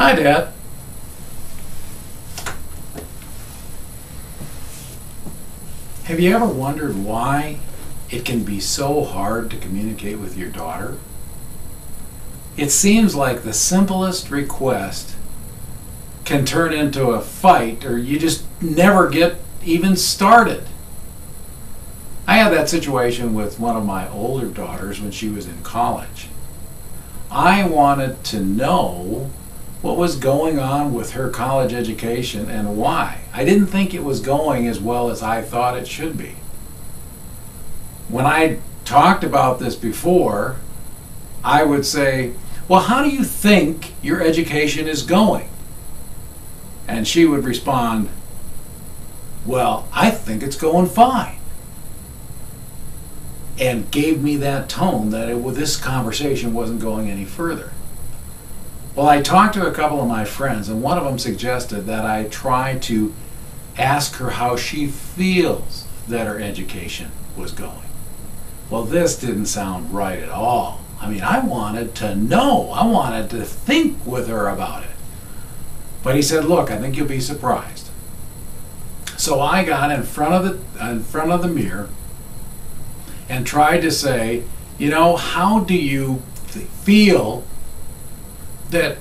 Hi, Dad. Have you ever wondered why it can be so hard to communicate with your daughter? It seems like the simplest request can turn into a fight, or you just never get even started. I had that situation with one of my older daughters when she was in college. I wanted to know what was going on with her college education and why. I didn't think it was going as well as I thought it should be. When I talked about this before, I would say, well, how do you think your education is going? And she would respond, well, I think it's going fine. And gave me that tone that this conversation wasn't going any further. Well, I talked to a couple of my friends, and one of them suggested that I try to ask her how she feels that her education was going. Well, this didn't sound right at all. I mean, I wanted to know. I wanted to think with her about it. But he said, look, I think you'll be surprised. So I got in front of the mirror and tried to say, how do you feel that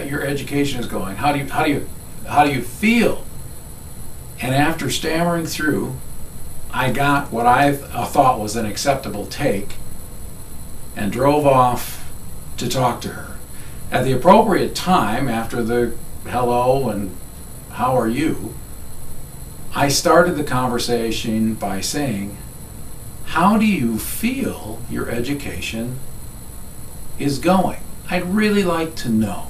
your education is going? How do you feel? And after stammering through, I got what I thought was an acceptable take and drove off to talk to her. At the appropriate time, after the hello and how are you, I started the conversation by saying, how do you feel your education is going? I'd really like to know.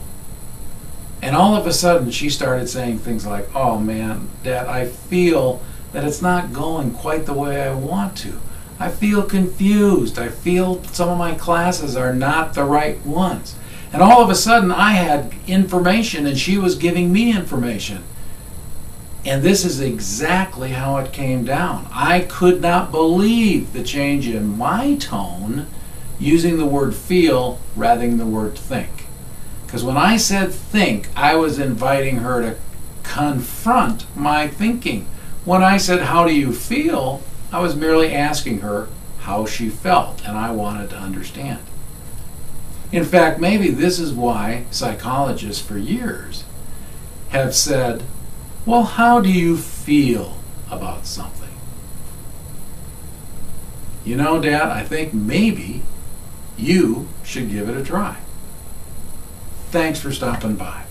And all of a sudden she started saying things like, oh man, Dad, I feel that it's not going quite the way I want to. I feel confused. I feel some of my classes are not the right ones. And all of a sudden I had information and she was giving me information. And this is exactly how it came down. I could not believe the change in my tone using the word feel rather than the word think. Because when I said think, I was inviting her to confront my thinking. When I said, how do you feel? I was merely asking her how she felt, and I wanted to understand. In fact, maybe this is why psychologists for years have said, well, how do you feel about something? Dad, I think maybe you should give it a try. Thanks for stopping by.